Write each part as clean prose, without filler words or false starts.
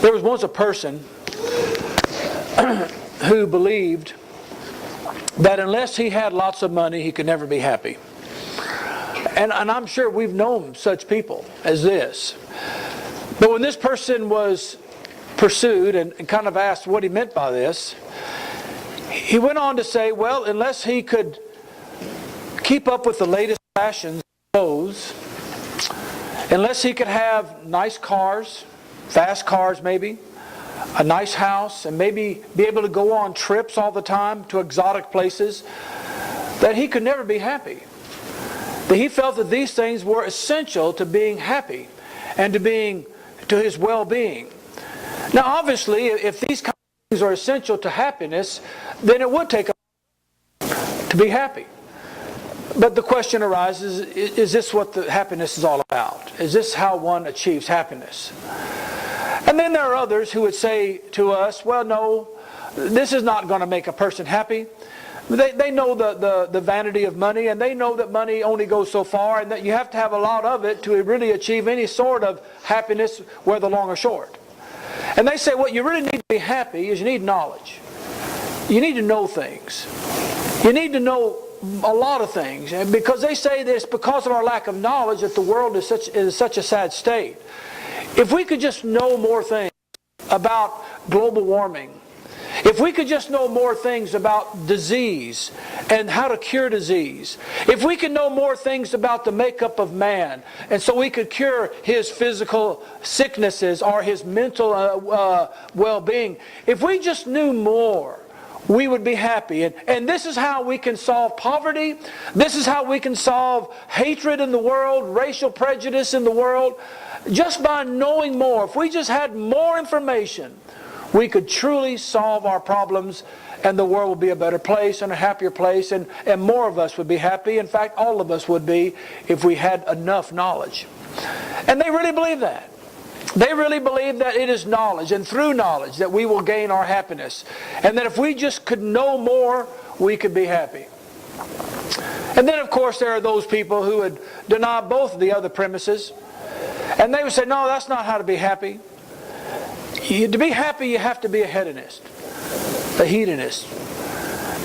There was once a person who believed that unless he had lots of money, he could never be happy. And I'm sure we've known such people as this. But when this person was pursued and kind of asked what he meant by this, he went on to say, well, unless he could keep up with the latest fashions, clothes, unless he could have nice cars, fast cars maybe, a nice house, and maybe be able to go on trips all the time to exotic places, that he could never be happy. That he felt that these things were essential to being happy and to his well-being. Now obviously, if these kind of things are essential to happiness, then it would take a to be happy. But the question arises, is this what the happiness is all about? Is this how one achieves happiness? And then there are others who would say to us, well, no, this is not going to make a person happy. They know the vanity of money, and they know that money only goes so far, and that you have to have a lot of it to really achieve any sort of happiness, whether long or short. And they say what you really need to be happy is you need knowledge. You need to know things. You need to know a lot of things. And because they say that it's because of our lack of knowledge that the world is such a sad state. If we could just know more things about global warming, if we could just know more things about disease and how to cure disease, if we could know more things about the makeup of man, and so we could cure his physical sicknesses or his mental well-being, if we just knew more, we would be happy. And this is how we can solve poverty. This is how we can solve hatred in the world, racial prejudice in the world. Just by knowing more. If we just had more information, we could truly solve our problems, and the world would be a better place and a happier place, and more of us would be happy. In fact, all of us would be if we had enough knowledge. And they really believe that. They really believe that it is knowledge, and through knowledge, that we will gain our happiness. And that if we just could know more, we could be happy. And then, of course, there are those people who would deny both of the other premises. And they would say, no, that's not how to be happy. To be happy, you have to be a hedonist, a hedonist.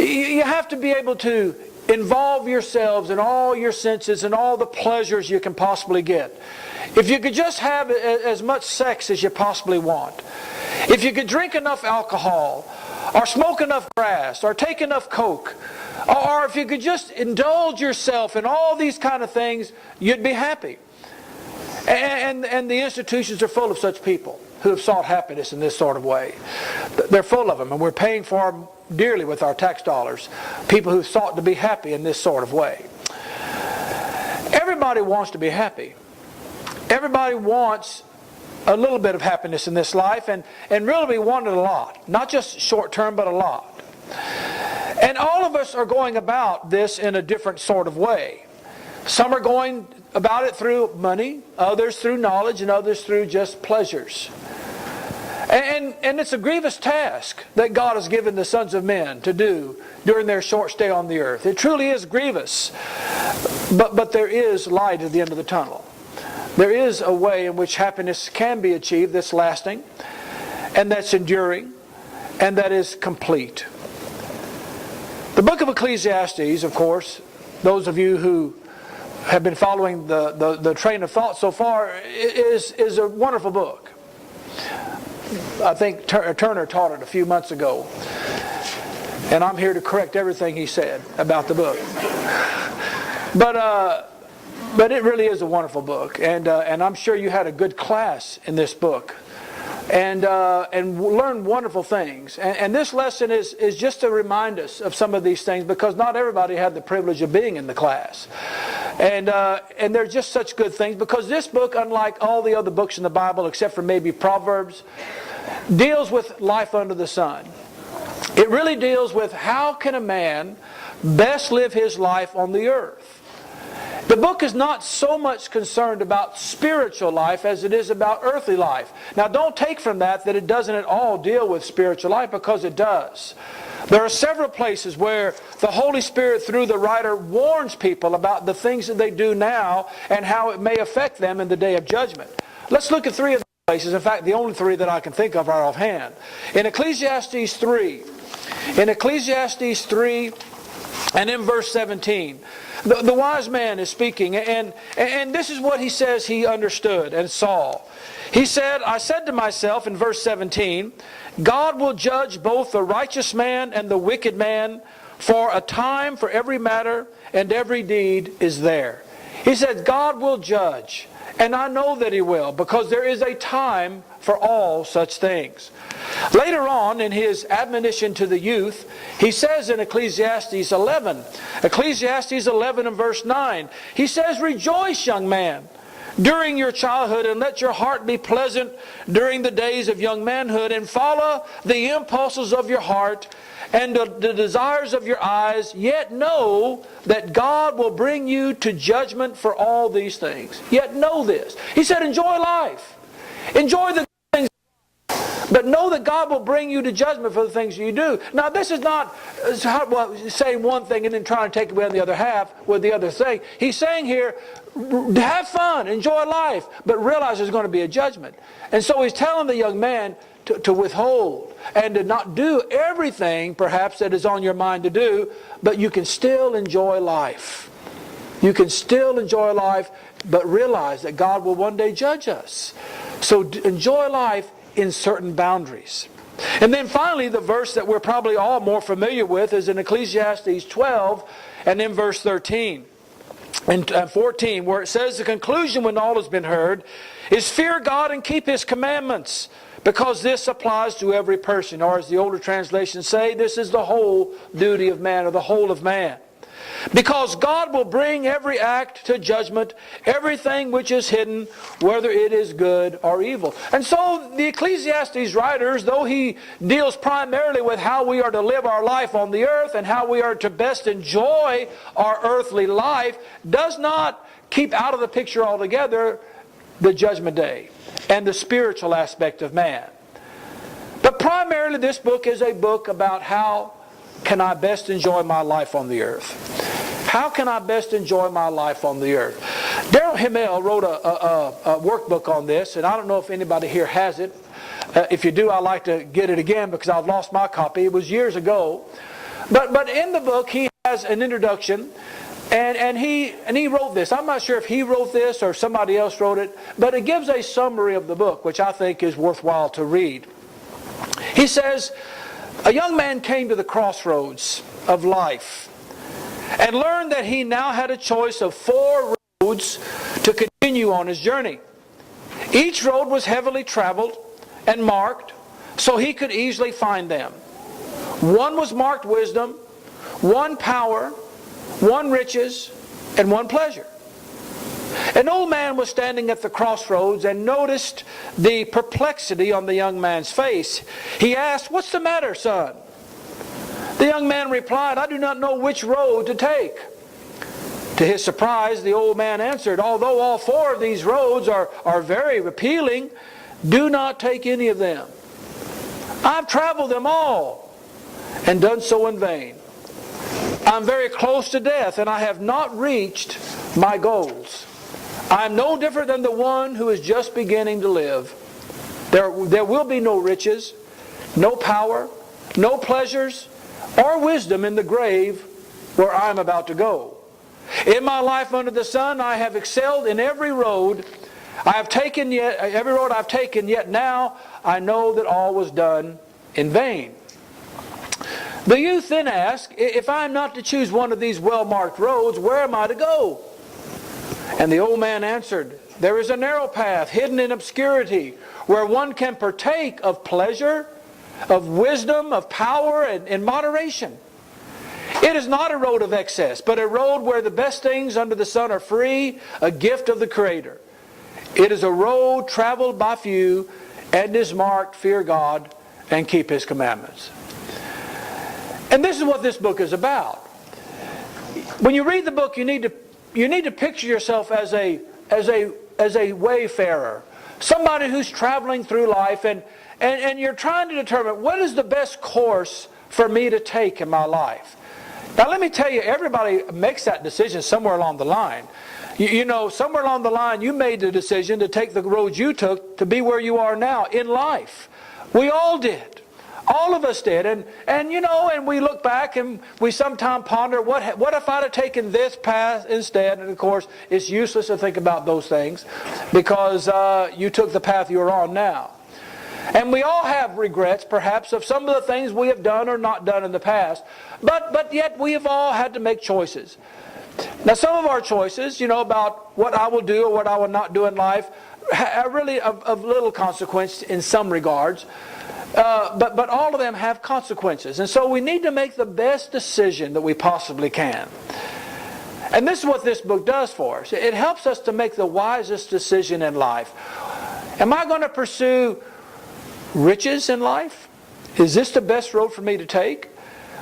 You have to be able to involve yourselves in all your senses and all the pleasures you can possibly get. If you could just have as much sex as you possibly want, if you could drink enough alcohol, or smoke enough grass, or take enough coke, or if you could just indulge yourself in all these kind of things, you'd be happy. And the institutions are full of such people who have sought happiness in this sort of way. They're full of them, and we're paying for them dearly with our tax dollars. People who sought to be happy in this sort of way. Everybody wants to be happy. Everybody wants a little bit of happiness in this life, and really we want it a lot. Not just short term, but a lot. And all of us are going about this in a different sort of way. Some are going about it through money, others through knowledge, and others through just pleasures. And it's a grievous task that God has given the sons of men to do during their short stay on the earth. It truly is grievous. But there is light at the end of the tunnel. There is a way in which happiness can be achieved that's lasting, and that's enduring, and that is complete. The book of Ecclesiastes, of course, those of you who have been following the train of thought so far, is a wonderful book. I think Turner taught it a few months ago, and I'm here to correct everything he said about the book. But it really is a wonderful book, and I'm sure you had a good class in this book, and learned wonderful things. And this lesson is just to remind us of some of these things, because not everybody had the privilege of being in the class. And they're just such good things, because this book, unlike all the other books in the Bible, except for maybe Proverbs, deals with life under the sun. It really deals with how can a man best live his life on the earth. The book is not so much concerned about spiritual life as it is about earthly life. Now don't take from that it doesn't at all deal with spiritual life, because it does. There are several places where the Holy Spirit, through the writer, warns people about the things that they do now and how it may affect them in the day of judgment. Let's look at three of them. places. In fact, the only three that I can think of right offhand. In Ecclesiastes 3, and in verse 17, the wise man is speaking, and this is what he says he understood and saw. He said, I said to myself in verse 17, God will judge both the righteous man and the wicked man, for a time for every matter and every deed is there. He said, God will judge. And I know that He will, because there is a time for all such things. Later on, in his admonition to the youth, he says in Ecclesiastes 11 and verse 9, he says, Rejoice, young man, during your childhood, and let your heart be pleasant during the days of young manhood, and follow the impulses of your heart and the desires of your eyes, yet know that God will bring you to judgment for all these things. Yet know this. He said, enjoy life. Enjoy the things, but know that God will bring you to judgment for the things you do. Now, this is not saying one thing and then trying to take away the other half with the other thing. He's saying here, have fun, enjoy life, but realize there's going to be a judgment. And so he's telling the young man to withhold and to not do everything perhaps that is on your mind to do, but you can still enjoy life. You can still enjoy life, but realize that God will one day judge us. So enjoy life in certain boundaries. And then finally, the verse that we're probably all more familiar with is in Ecclesiastes 12 and in verse 13 and 14, where it says, the conclusion when all has been heard is fear God and keep His commandments, because this applies to every person. Or as the older translations say, this is the whole duty of man, or the whole of man. Because God will bring every act to judgment, everything which is hidden, whether it is good or evil. And so the Ecclesiastes writers, though he deals primarily with how we are to live our life on the earth and how we are to best enjoy our earthly life, does not keep out of the picture altogether the judgment day and the spiritual aspect of man. But primarily this book is a book about how can I best enjoy my life on the earth. How can I best enjoy my life on the earth? Darrell Himmel wrote a workbook on this, and I don't know if anybody here has it. If you do, I'd like to get it again because I've lost my copy. It was years ago. But in the book, he has an introduction, and he wrote this. I'm not sure if he wrote this or somebody else wrote it, but it gives a summary of the book, which I think is worthwhile to read. He says, a young man came to the crossroads of life and learned that he now had a choice of 4 roads to continue on his journey. Each road was heavily traveled and marked so he could easily find them. One was marked wisdom, one power, one riches, and one pleasure. An old man was standing at the crossroads and noticed the perplexity on the young man's face. He asked, "What's the matter, son?" The young man replied, "I do not know which road to take." To his surprise, the old man answered, "Although all 4 of these roads are very appealing, do not take any of them. I've traveled them all and done so in vain. I'm very close to death and I have not reached my goals. I'm no different than the one who is just beginning to live. There will be no riches, no power, no pleasures, or wisdom in the grave where I'm about to go. In my life under the sun, I have excelled in every road I've taken, yet now I know that all was done in vain." The youth then asked, "If I am not to choose one of these well-marked roads, where am I to go?" And the old man answered, "There is a narrow path hidden in obscurity where one can partake of pleasure, of wisdom, of power, and in moderation. It is not a road of excess, but a road where the best things under the sun are free, a gift of the Creator. It is a road traveled by few and is marked, fear God and keep His commandments." And this is what this book is about. When you read the book, you need to picture yourself as a wayfarer, somebody who's traveling through life, and you're trying to determine what is the best course for me to take in my life. Now let me tell you, everybody makes that decision somewhere along the line. You know, somewhere along the line you made the decision to take the road you took to be where you are now in life. We all did. All of us did. And you know, and we look back and we sometimes ponder, what if I'd have taken this path instead? And of course, it's useless to think about those things because you took the path you're on now. And we all have regrets, perhaps, of some of the things we have done or not done in the past. But yet we have all had to make choices. Now, some of our choices, you know, about what I will do or what I will not do in life, are really of little consequence in some regards. But all of them have consequences. And so we need to make the best decision that we possibly can. And this is what this book does for us. It helps us to make the wisest decision in life. Am I going to pursue riches in life? Is this the best road for me to take?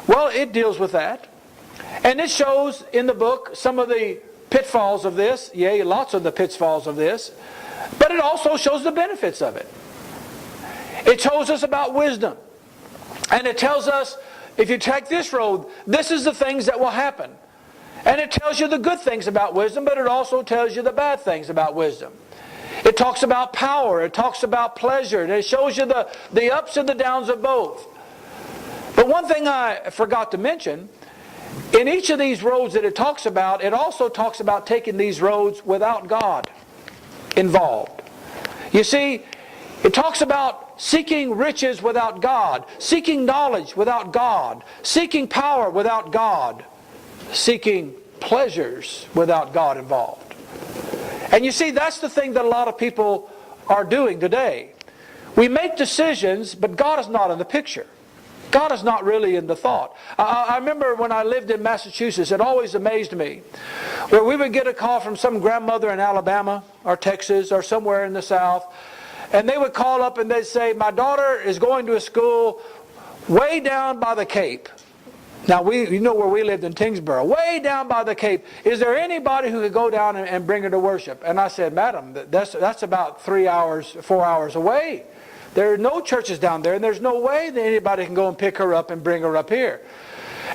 Well, it deals with that. And it shows in the book some of the pitfalls of this. Yea, lots of the pitfalls of this. But it also shows the benefits of it. It tells us about wisdom. And it tells us, if you take this road, this is the things that will happen. And it tells you the good things about wisdom, but it also tells you the bad things about wisdom. It talks about power. It talks about pleasure. And it shows you the ups and the downs of both. But one thing I forgot to mention, in each of these roads that it talks about, it also talks about taking these roads without God involved. You see, it talks about seeking riches without God, seeking knowledge without God, seeking power without God, seeking pleasures without God involved. And you see, that's the thing that a lot of people are doing today. We make decisions, but God is not in the picture. God is not really in the thought. I remember when I lived in Massachusetts, it always amazed me, where we would get a call from some grandmother in Alabama or Texas or somewhere in the South, and they would call up and they'd say, my daughter is going to a school way down by the Cape. Now, you know where we lived in Tingsboro, way down by the Cape. Is there anybody who could go down and bring her to worship? And I said, madam, that's about 3 hours, 4 hours away. There are no churches down there, and there's no way that anybody can go and pick her up and bring her up here.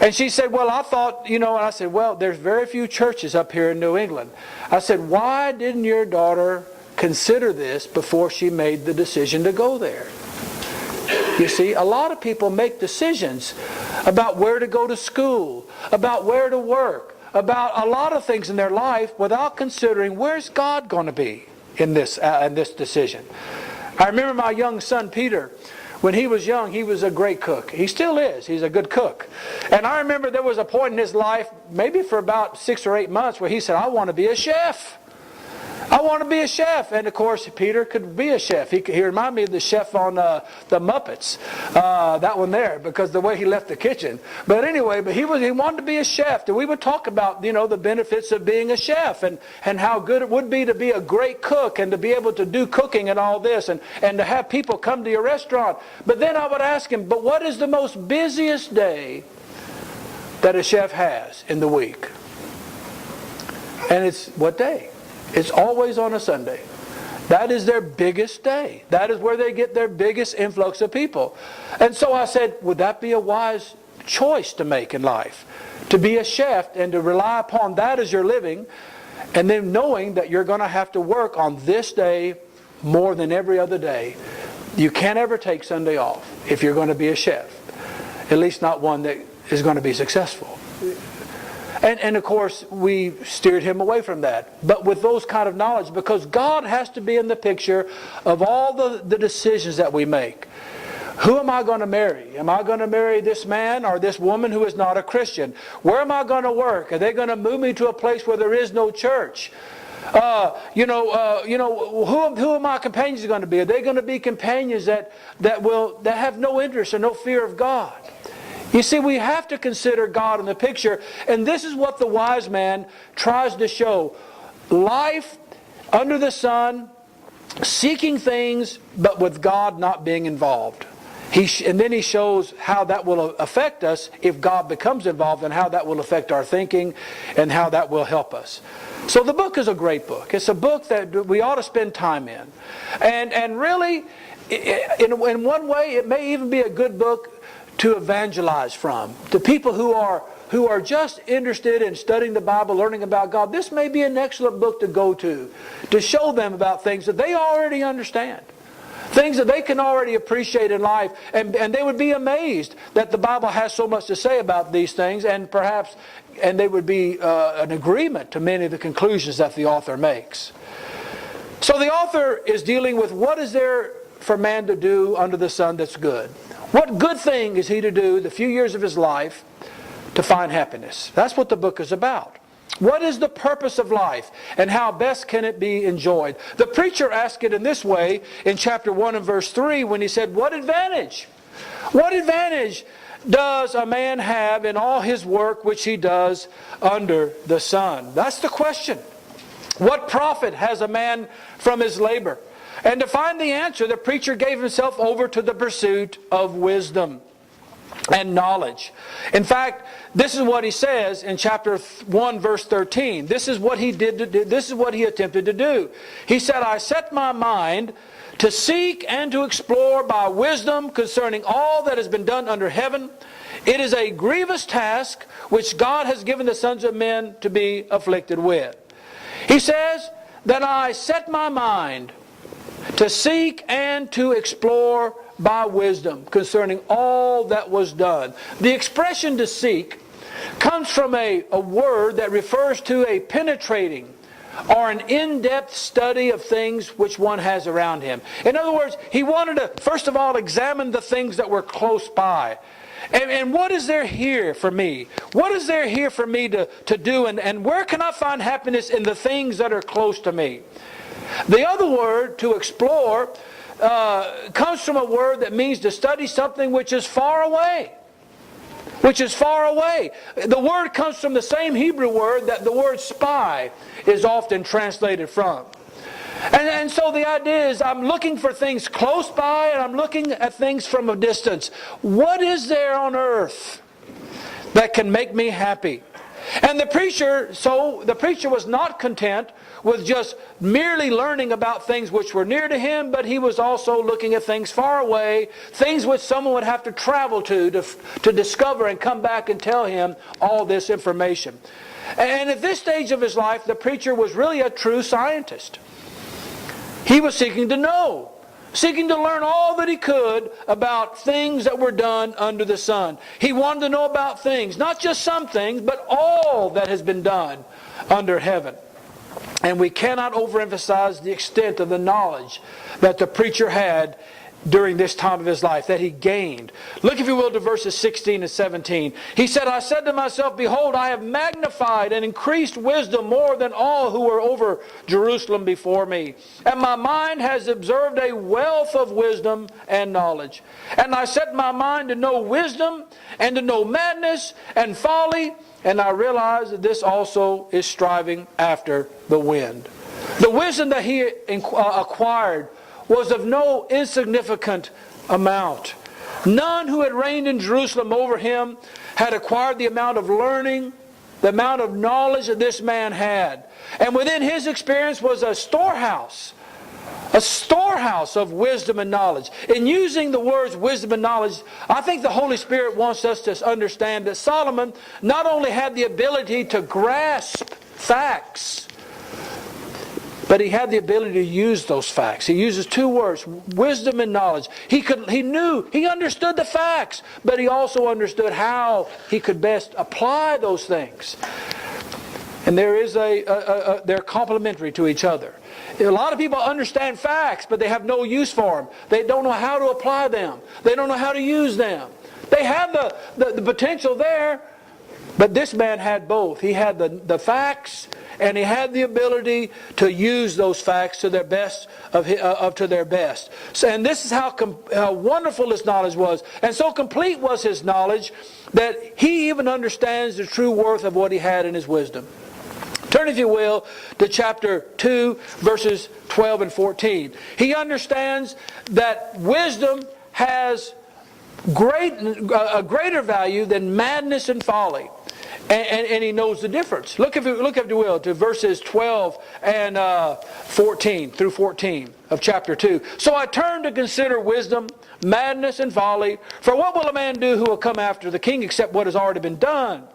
And she said, well, I thought, and I said, well, there's very few churches up here in New England. I said, why didn't your daughter consider this before she made the decision to go there? You see, a lot of people make decisions about where to go to school, about where to work, about a lot of things in their life without considering where's God going to be in this decision. I remember my young son Peter, when he was young, he was a great cook. He still is. He's a good cook. And I remember there was a point in his life, maybe for about 6 or 8 months, where he said, I want to be a chef. I want to be a chef. And of course, Peter could be a chef. He reminded me of the chef on the Muppets. That one there, because the way he left the kitchen. But anyway, he wanted to be a chef. And we would talk about, the benefits of being a chef and how good it would be to be a great cook and to be able to do cooking and all this and to have people come to your restaurant. But then I would ask him, but what is the most busiest day that a chef has in the week? And it's what day? It's always on a Sunday. That is their biggest day. That is where they get their biggest influx of people. And so I said, would that be a wise choice to make in life? To be a chef and to rely upon that as your living, and then knowing that you're going to have to work on this day more than every other day. You can't ever take Sunday off if you're going to be a chef. At least not one that is going to be successful. And of course, we steered him away from that. But with those kind of knowledge, because God has to be in the picture of all the decisions that we make. Who am I going to marry? Am I going to marry this man or this woman who is not a Christian? Where am I going to work? Are they going to move me to a place where there is no church? Who are my companions going to be? Are they going to be companions that have no interest or no fear of God? You see, we have to consider God in the picture, and this is what the wise man tries to show. Life under the sun, seeking things, but with God not being involved. And then he shows how that will affect us if God becomes involved, and how that will affect our thinking, and how that will help us. So the book is a great book. It's a book that we ought to spend time in. And really, in one way, it may even be a good book to evangelize from. To people who are just interested in studying the Bible, learning about God, this may be an excellent book to go to show them about things that they already understand. Things that they can already appreciate in life. And they would be amazed that the Bible has so much to say about these things, and they would be in agreement to many of the conclusions that the author makes. So the author is dealing with what is there for man to do under the sun that's good. What good thing is he to do the few years of his life to find happiness? That's what the book is about. What is the purpose of life, and how best can it be enjoyed? The preacher asked it in this way in chapter 1 and verse 3 when he said, what advantage does a man have in all his work which he does under the sun? That's the question. What profit has a man from his labor? And to find the answer, the preacher gave himself over to the pursuit of wisdom and knowledge. In fact, this is what he says in chapter 1 verse 13. This is what he did to do. This is what he attempted to do. He said, I set my mind to seek and to explore by wisdom concerning all that has been done under heaven. It is a grievous task which God has given the sons of men to be afflicted with. He says that I set my mind to seek and to explore by wisdom concerning all that was done. The expression to seek comes from a word that refers to a penetrating or an in-depth study of things which one has around him. In other words, he wanted to, first of all, examine the things that were close by. And what is there here for me? What is there here for me to do? And where can I find happiness in the things that are close to me? The other word, to explore, comes from a word that means to study something which is far away. Which is far away. The word comes from the same Hebrew word that the word spy is often translated from. And so the idea is I'm looking for things close by, and I'm looking at things from a distance. What is there on earth that can make me happy? And the preacher was not content with just merely learning about things which were near to him, but he was also looking at things far away, things which someone would have to travel to discover and come back and tell him all this information. And at this stage of his life, the preacher was really a true scientist. He was seeking to know, seeking to learn all that he could about things that were done under the sun. He wanted to know about things, not just some things, but all that has been done under heaven. And we cannot overemphasize the extent of the knowledge that the preacher had during this time of his life, that he gained. Look, if you will, to verses 16 and 17. He said, I said to myself, behold, I have magnified and increased wisdom more than all who were over Jerusalem before me. And my mind has observed a wealth of wisdom and knowledge. And I set my mind to know wisdom and to know madness and folly. And I realize that this also is striving after the wind. The wisdom that he acquired was of no insignificant amount. None who had reigned in Jerusalem over him had acquired the amount of learning, the amount of knowledge that this man had. And within his experience was a storehouse of wisdom and knowledge. In using the words wisdom and knowledge, I think the Holy Spirit wants us to understand that Solomon not only had the ability to grasp facts, but he had the ability to use those facts. He uses two words, wisdom and knowledge. He understood the facts, but he also understood how he could best apply those things. And they're complementary to each other. A lot of people understand facts, but they have no use for them. They don't know how to apply them. They don't know how to use them. They have the potential there, but this man had both. He had the facts, and he had the ability to use those facts to their best to their best. And this is how wonderful his knowledge was, and so complete was his knowledge that he even understands the true worth of what he had in his wisdom. Turn, if you will, to chapter 2, verses 12 and 14. He understands that wisdom has a greater value than madness and folly. And he knows the difference. Look, if you will, to verses 12 and 14 through 14 of chapter 2. So I turned to consider wisdom, madness, and folly. For what will a man do who will come after the king except what has already been done?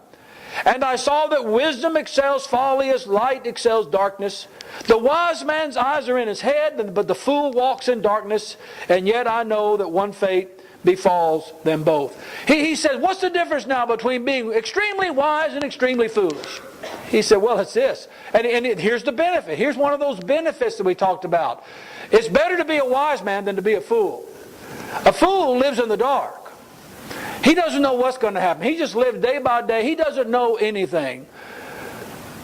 And I saw that wisdom excels folly as light excels darkness. The wise man's eyes are in his head, but the fool walks in darkness. And yet I know that one fate befalls them both. He says, what's the difference now between being extremely wise and extremely foolish? He said, well, it's this. And here's the benefit. Here's one of those benefits that we talked about. It's better to be a wise man than to be a fool. A fool lives in the dark. He doesn't know what's going to happen. He just lives day by day. He doesn't know anything.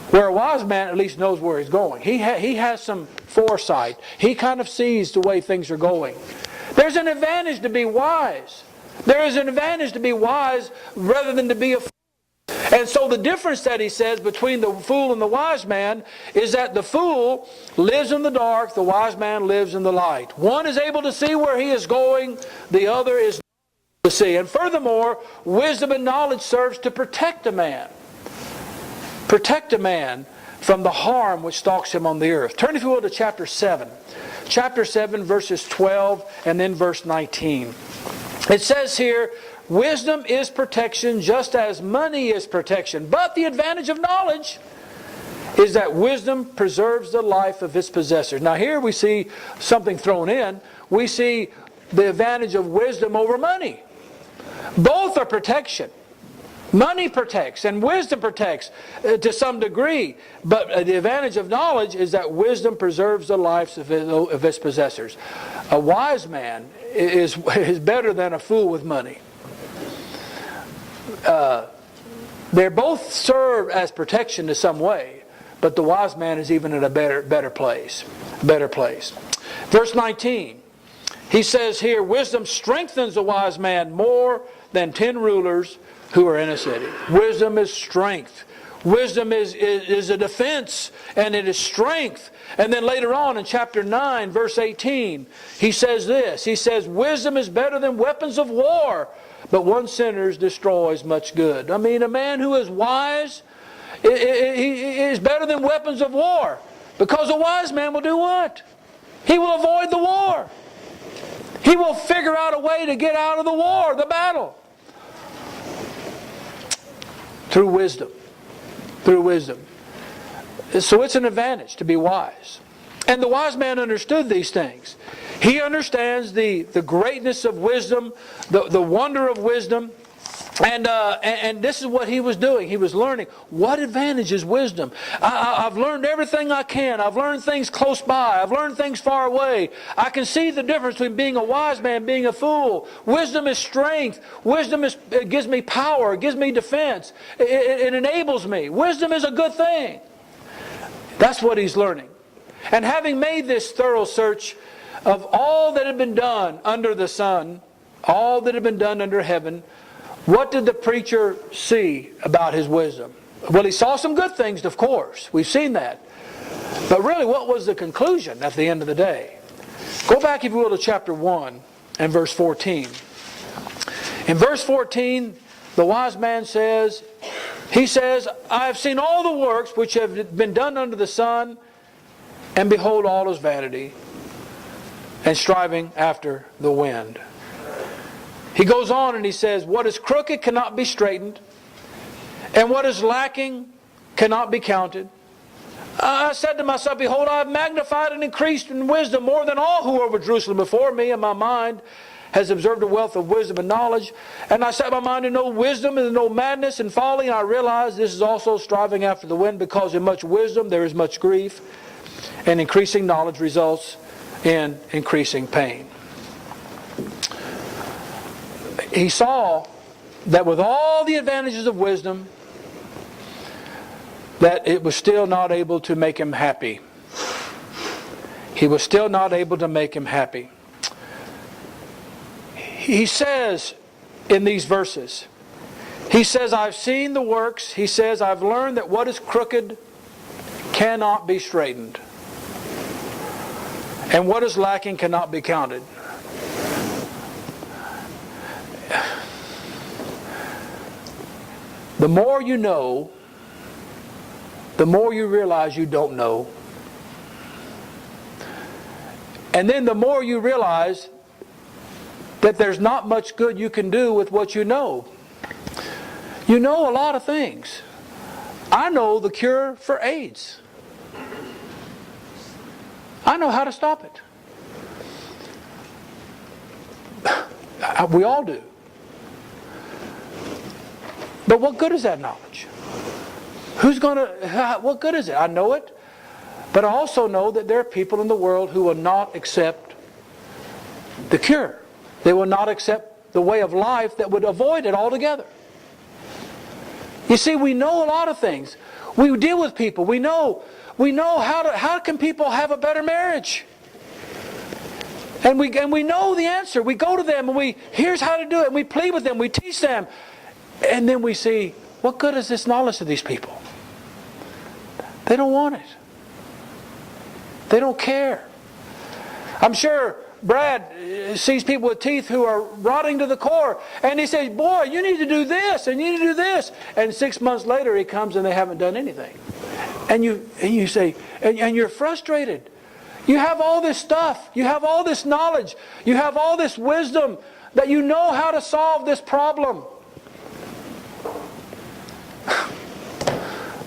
Where a wise man at least knows where he's going. He has some foresight. He kind of sees the way things are going. There's an advantage to be wise. There is an advantage to be wise rather than to be a fool. And so the difference that he says between the fool and the wise man is that the fool lives in the dark, the wise man lives in the light. One is able to see where he is going, the other is not able to see. And furthermore, wisdom and knowledge serves to protect a man. Protect a man from the harm which stalks him on the earth. Turn, if you will, to chapter 7. Chapter 7, verses 12 and then verse 19. It says here, wisdom is protection just as money is protection. But the advantage of knowledge is that wisdom preserves the life of its possessors. Now here we see something thrown in. We see the advantage of wisdom over money. Both are protection. Money protects and wisdom protects to some degree. But the advantage of knowledge is that wisdom preserves the lives of its possessors. A wise man is better than a fool with money. They both serve as protection to some way, but the wise man is even in a better place. Verse 19, he says here, wisdom strengthens a wise man more than 10 rulers who are in a city. Wisdom is strength. Wisdom is a defense, and it is strength. And then later on in chapter 9, verse 18, he says this. He says, wisdom is better than weapons of war, but one sinner destroys much good. I mean, a man who is wise is better than weapons of war. Because a wise man will do what? He will avoid the war. He will figure out a way to get out of the war, the battle. Through wisdom. Through wisdom. So it's an advantage to be wise. And the wise man understood these things. He understands the greatness of wisdom, the wonder of wisdom. And this is what he was doing. He was learning. What advantage is wisdom? I've learned everything I can. I've learned things close by. I've learned things far away. I can see the difference between being a wise man and being a fool. Wisdom is strength. Wisdom it gives me power. It gives me defense. It enables me. Wisdom is a good thing. That's what he's learning. And having made this thorough search of all that had been done under the sun, all that had been done under heaven, what did the preacher see about his wisdom? Well, he saw some good things, of course. We've seen that. But really, what was the conclusion at the end of the day? Go back, if you will, to chapter 1 and verse 14. In verse 14, the wise man says, he says, I have seen all the works which have been done under the sun, and behold, all is vanity, and striving after the wind. He goes on and he says, what is crooked cannot be straightened, and what is lacking cannot be counted. I said to myself, behold, I have magnified and increased in wisdom more than all who were over Jerusalem before me, and my mind has observed the wealth of wisdom and knowledge. And I set my mind to know wisdom and to know madness and folly, and I realized this is also striving after the wind, because in much wisdom there is much grief, and increasing knowledge results in increasing pain. He saw that with all the advantages of wisdom, that it was still not able to make him happy. He was still not able to make him happy. He says in these verses, he says, I've seen the works. He says, I've learned that what is crooked cannot be straightened, and what is lacking cannot be counted. the more you know, the more you realize you don't know. And then the more you realize that there's not much good you can do with what you know. You know a lot of things. I know the cure for AIDS. I know how to stop it. We all do. But what good is that knowledge? What good is it? I know it, but I also know that there are people in the world who will not accept the cure. They will not accept the way of life that would avoid it altogether. You see, we know a lot of things. We deal with people. We know how can people have a better marriage. And we know the answer. We go to them and here's how to do it. And we plead with them. We teach them. And then we see, what good is this knowledge to these people? They don't want it. They don't care. I'm sure Brad sees people with teeth who are rotting to the core. And he says, boy, you need to do this and you need to do this. And 6 months later he comes and they haven't done anything. And you say, and you're frustrated. You have all this stuff. You have all this knowledge. You have all this wisdom that you know how to solve this problem.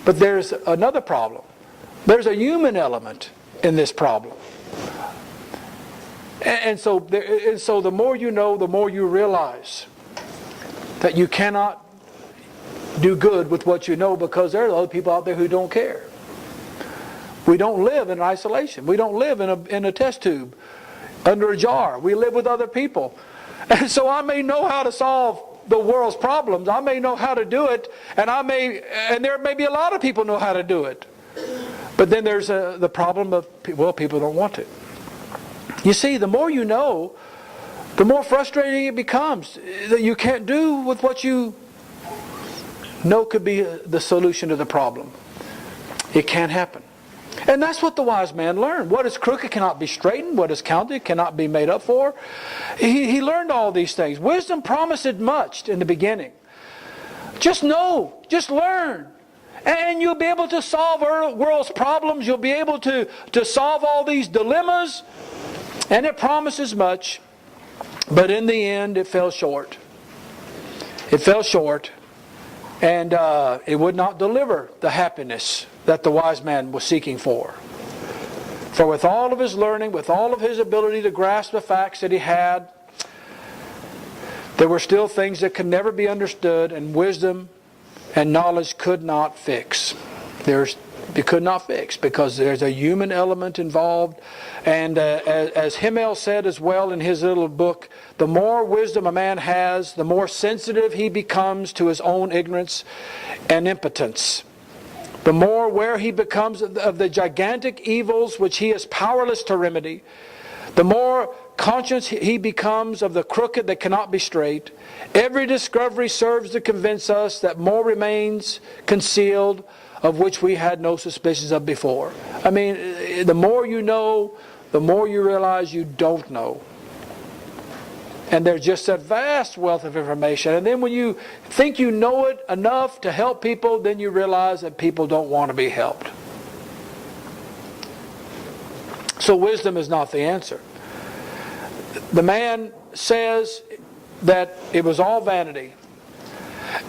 But there's another problem. There's a human element in this problem. And so the more you know, the more you realize that you cannot do good with what you know, because there are other people out there who don't care. We don't live in isolation. We don't live in a test tube under a jar. We live with other people. And so I may know how to solve the world's problems. I may know how to do it, and there may be a lot of people know how to do it. But then there's the problem of, people don't want it. You see, the more you know, the more frustrating it becomes that you can't do with what you know could be the solution to the problem. It can't happen. And that's what the wise man learned. What is crooked cannot be straightened. What is counted cannot be made up for. He learned all these things. Wisdom promised much in the beginning. Just know. Just learn. And you'll be able to solve our world's problems. You'll be able to solve all these dilemmas. And it promises much. But in the end, it fell short. It fell short. And it would not deliver the happiness that the wise man was seeking for. For with all of his learning, with all of his ability to grasp the facts that he had, there were still things that could never be understood, and wisdom and knowledge could not fix. It could not fix, because there's a human element involved. And as Himmel said as well in his little book, the more wisdom a man has, the more sensitive he becomes to his own ignorance and impotence. The more aware he becomes of the gigantic evils which he is powerless to remedy. The more conscious he becomes of the crooked that cannot be straight. Every discovery serves to convince us that more remains concealed, of which we had no suspicions of before. I mean, the more you know, the more you realize you don't know. And there's just a vast wealth of information. And then when you think you know it enough to help people, then you realize that people don't want to be helped. So wisdom is not the answer. The man says that it was all vanity.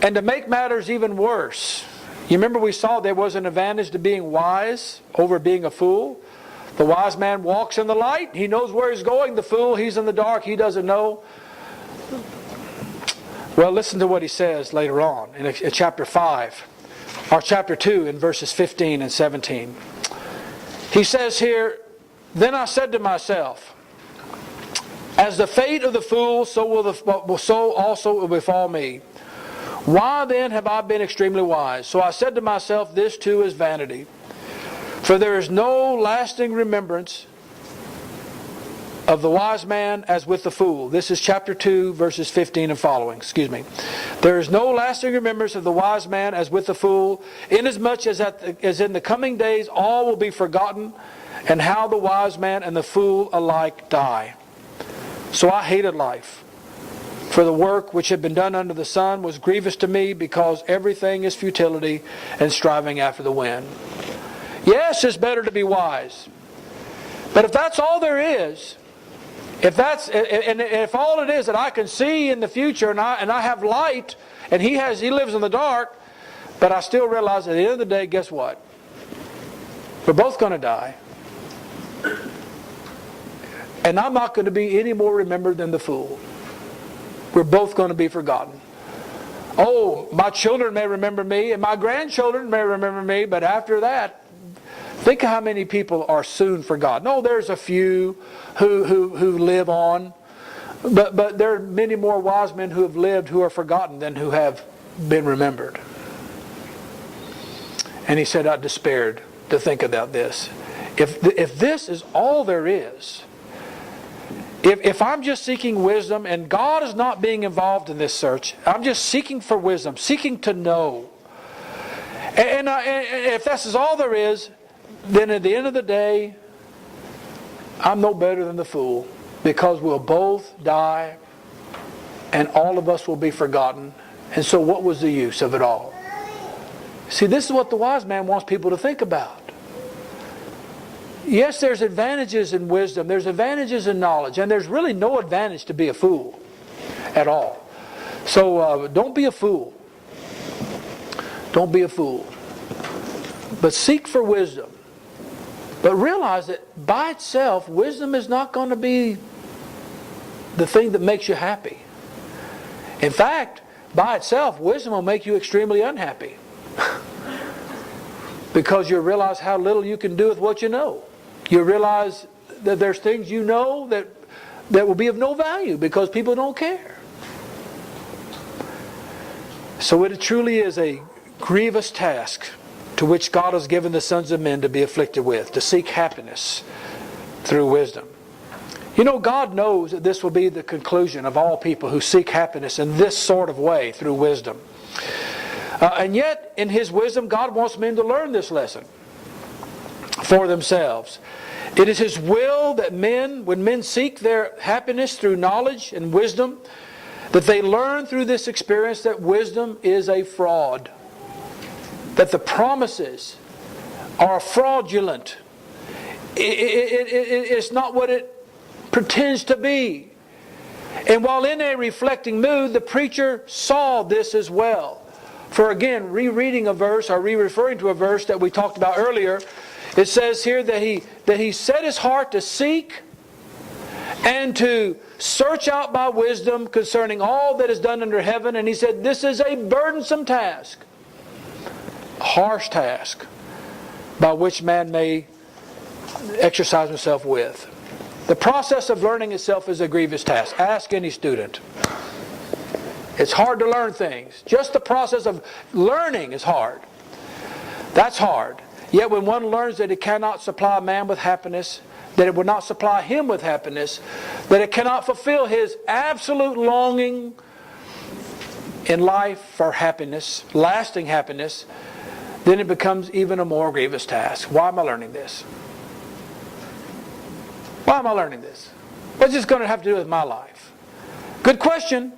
And to make matters even worse, you remember we saw there was an advantage to being wise over being a fool. The wise man walks in the light. He knows where he's going. The fool, he's in the dark. He doesn't know. Well, listen to what he says later on in chapter 5, or chapter 2 in verses 15 and 17. He says here, "Then I said to myself, as the fate of the fool, so also will befall me. Why then have I been extremely wise? So I said to myself, this too is vanity. For there is no lasting remembrance of the wise man as with the fool." This is chapter 2, verses 15 and following. "There is no lasting remembrance of the wise man as with the fool, inasmuch as in the coming days all will be forgotten, and how the wise man and the fool alike die. So I hated life, For the work which had been done under the sun was grievous to me, because everything is futility and striving after the wind. Yes, it's better to be wise. But if that's all there is, if all it is that I can see in the future, and I have light, and he lives in the dark, but I still realize at the end of the day, guess what? We're both going to die. And I'm not going to be any more remembered than the fool. We're both going to be forgotten. Oh, my children may remember me, and my grandchildren may remember me, but after that, think of how many people are soon forgotten. Oh, there's a few who live on, but there are many more wise men who have lived who are forgotten than who have been remembered. And he said, I despaired to think about this. If this is all there is, if I'm just seeking wisdom and God is not being involved in this search, I'm just seeking for wisdom, seeking to know. And if this is all there is, then at the end of the day, I'm no better than the fool, because we'll both die and all of us will be forgotten. And so what was the use of it all? See, this is what the wise man wants people to think about. Yes, there's advantages in wisdom, there's advantages in knowledge, and there's really no advantage to be a fool at all. So don't be a fool. Don't be a fool. But seek for wisdom. But realize that by itself, wisdom is not going to be the thing that makes you happy. In fact, by itself, wisdom will make you extremely unhappy. Because you realize how little you can do with what you know. You realize that there's things you know that will be of no value because people don't care. So it truly is a grievous task to which God has given the sons of men to be afflicted with, to seek happiness through wisdom. You know, God knows that this will be the conclusion of all people who seek happiness in this sort of way through wisdom. And yet, in His wisdom, God wants men to learn this lesson for themselves. It is His will that when men seek their happiness through knowledge and wisdom, that they learn through this experience that wisdom is a fraud. That the promises are fraudulent. It's not what it pretends to be. And while in a reflecting mood, the preacher saw this as well. For again, rereading a verse or re-referring to a verse that we talked about earlier, it says here that he set his heart to seek and to search out by wisdom concerning all that is done under heaven. And he said, this is a burdensome task, a harsh task, by which man may exercise himself with. The process of learning itself is a grievous task. Ask any student. It's hard to learn things. Just the process of learning is hard. That's hard. Yet when one learns that it cannot supply man with happiness, that it will not supply him with happiness, that it cannot fulfill his absolute longing in life for happiness, lasting happiness, then it becomes even a more grievous task. Why am I learning this? Why am I learning this? What's this going to have to do with my life? Good question.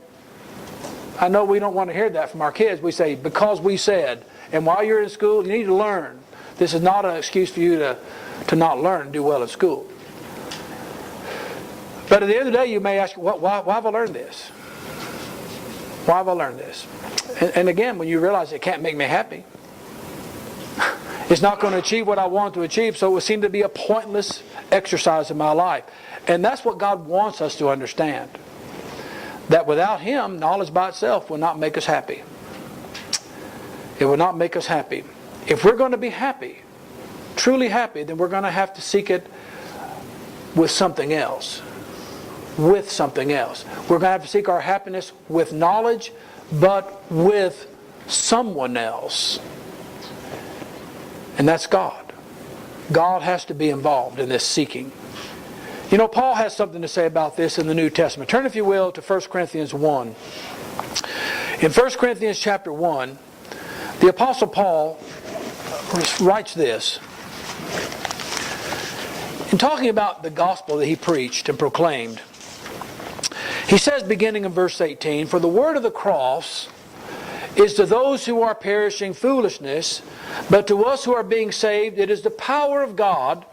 I know we don't want to hear that from our kids. We say, because we said. And while you're in school, you need to learn. This is not an excuse for you to not learn and do well at school. But at the end of the day, you may ask, why have I learned this? Why have I learned this? And again, when you realize it can't make me happy, it's not going to achieve what I want to achieve, so it would seem to be a pointless exercise in my life. And that's what God wants us to understand. That without Him, knowledge by itself will not make us happy. It will not make us happy. If we're going to be happy, truly happy, then we're going to have to seek it with something else. With something else. We're going to have to seek our happiness with knowledge, but with someone else. And that's God. God has to be involved in this seeking. You know, Paul has something to say about this in the New Testament. Turn, if you will, to 1 Corinthians 1. In 1 Corinthians chapter 1, the Apostle Paul writes this. In talking about the gospel that he preached and proclaimed, He says, beginning in verse 18, "For the word of the cross is to those who are perishing foolishness, but to us who are being saved it is the power of God.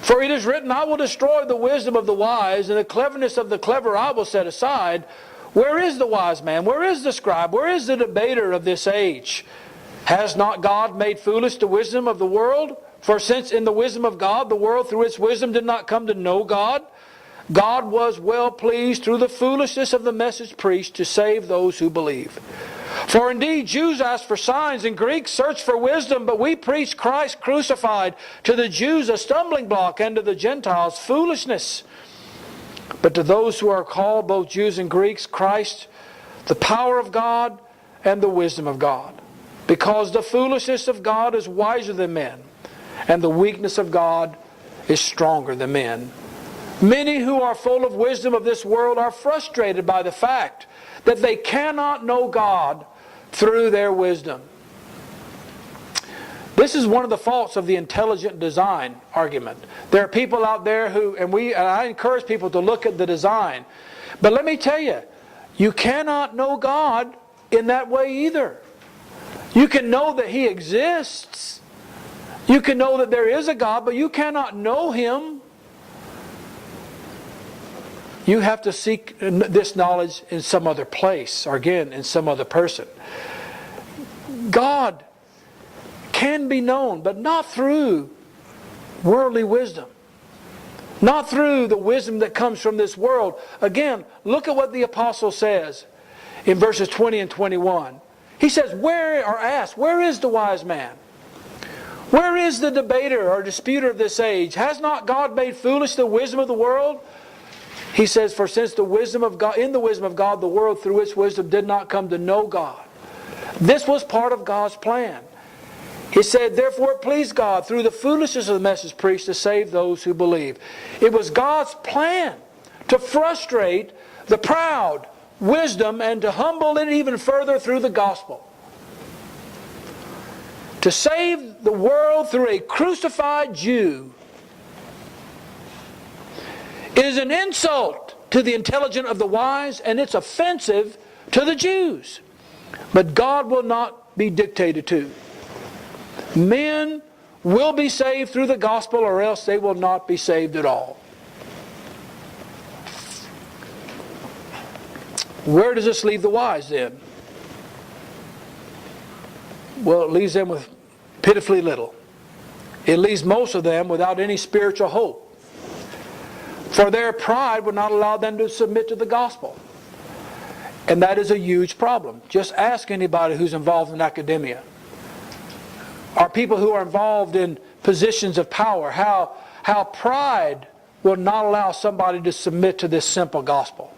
For it is written, I will destroy the wisdom of the wise, and the cleverness of the clever I will set aside. Where is the wise man? Where is the scribe? Where is the debater of this age? Has not God made foolish the wisdom of the world? For since in the wisdom of God the world through its wisdom did not come to know God, God was well pleased through the foolishness of the message preached to save those who believe. For indeed Jews ask for signs and Greeks search for wisdom, but we preach Christ crucified, to the Jews a stumbling block and to the Gentiles foolishness. But to those who are called, both Jews and Greeks, Christ, the power of God and the wisdom of God. Because the foolishness of God is wiser than men, and the weakness of God is stronger than men. Many who are full of wisdom of this world are frustrated by the fact that they cannot know God through their wisdom." This is one of the faults of the intelligent design argument. There are people out there who, and I encourage people to look at the design. But let me tell you, you cannot know God in that way either. You can know that He exists. You can know that there is a God, but you cannot know Him. You have to seek this knowledge in some other place, or again, in some other person. God can be known, but not through worldly wisdom. Not through the wisdom that comes from this world. Again, look at what the apostle says in verses 20 and 21. He says, where is the wise man? Where is the debater or disputer of this age? Has not God made foolish the wisdom of the world? He says, for since the wisdom of God, in the wisdom of God, the world through its wisdom did not come to know God. This was part of God's plan. He said, therefore it pleased God through the foolishness of the message preached to save those who believe. It was God's plan to frustrate the proud wisdom and to humble it even further through the gospel. To save the world through a crucified Jew is an insult to the intelligent of the wise, and it's offensive to the Jews. But God will not be dictated to. Men will be saved through the gospel, or else they will not be saved at all. Where does this leave the wise then? Well, it leaves them with pitifully little. It leaves most of them without any spiritual hope. For their pride would not allow them to submit to the gospel. And that is a huge problem. Just ask anybody who's involved in academia, or people who are involved in positions of power, how pride will not allow somebody to submit to this simple gospel.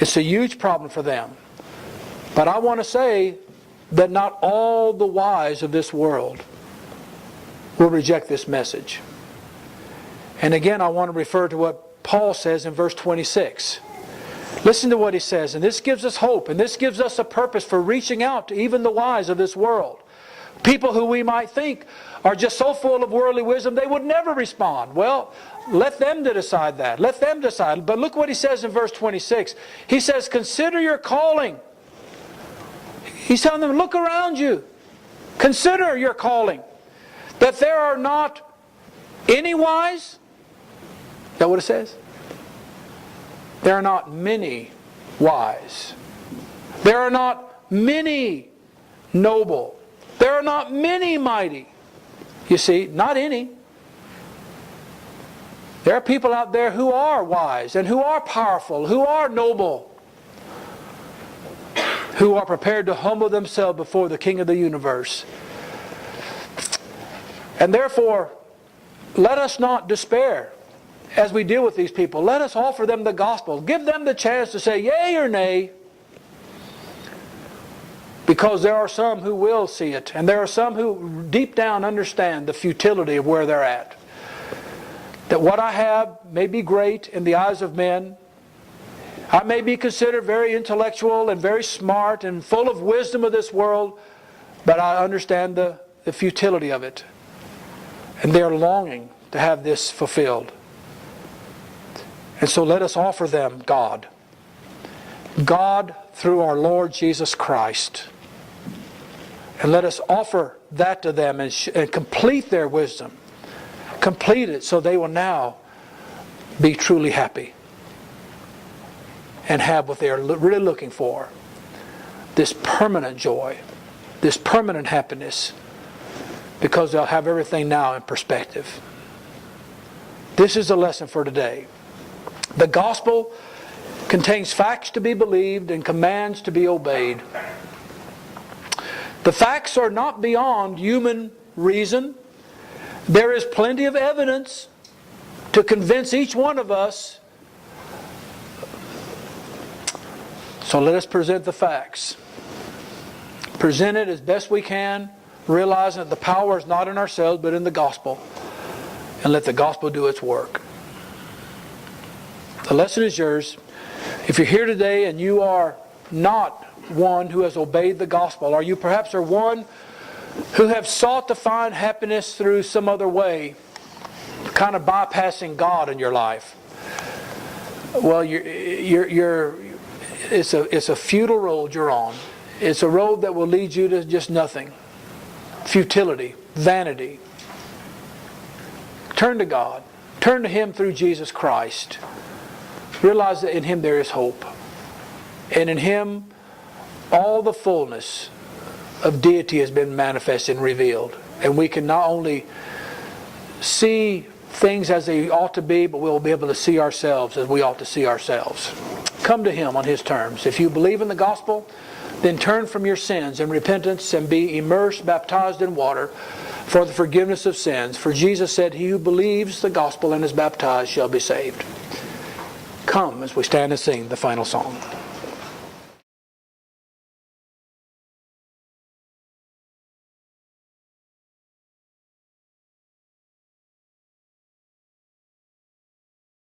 It's a huge problem for them. But I want to say that not all the wise of this world will reject this message. And again, I want to refer to what Paul says in verse 26. Listen to what he says, and this gives us hope, and this gives us a purpose for reaching out to even the wise of this world. People who we might think are just so full of worldly wisdom they would never respond. Well, let them decide that. Let them decide. But look what he says in verse 26. He says, consider your calling. He's telling them, look around you. Consider your calling. That there are not any wise. Is that what it says? There are not many wise. There are not many noble. There are not many mighty. You see, not any. There are people out there who are wise and who are powerful, who are noble, who are prepared to humble themselves before the King of the universe. And therefore, let us not despair as we deal with these people. Let us offer them the gospel. Give them the chance to say yea or nay. Because there are some who will see it. And there are some who deep down understand the futility of where they're at. That what I have may be great in the eyes of men. I may be considered very intellectual and very smart and full of wisdom of this world. But I understand the futility of it. And they are longing to have this fulfilled. And so let us offer them God. God through our Lord Jesus Christ. And let us offer that to them and complete their wisdom. Complete it so they will now be truly happy. And have what they are really looking for. This permanent joy. This permanent happiness. Because they'll have everything now in perspective. This is the lesson for today. The gospel contains facts to be believed and commands to be obeyed. The facts are not beyond human reason. There is plenty of evidence to convince each one of us. So let us present the facts. Present it as best we can, realizing that the power is not in ourselves but in the gospel. And let the gospel do its work. The lesson is yours. If you're here today and you are not one who has obeyed the gospel, or you perhaps are one who have sought to find happiness through some other way, kind of bypassing God in your life, well, it's a futile road you're on. It's a road that will lead you to just nothing. Futility, vanity. Turn to God. Turn to Him through Jesus Christ. Realize that in Him there is hope. And in Him, all the fullness of deity has been manifested and revealed. And we can not only see things as they ought to be, but we'll be able to see ourselves as we ought to see ourselves. Come to Him on His terms. If you believe in the gospel, then turn from your sins in repentance and be immersed, baptized in water for the forgiveness of sins. For Jesus said, he who believes the gospel and is baptized shall be saved. Come as we stand and sing the final song.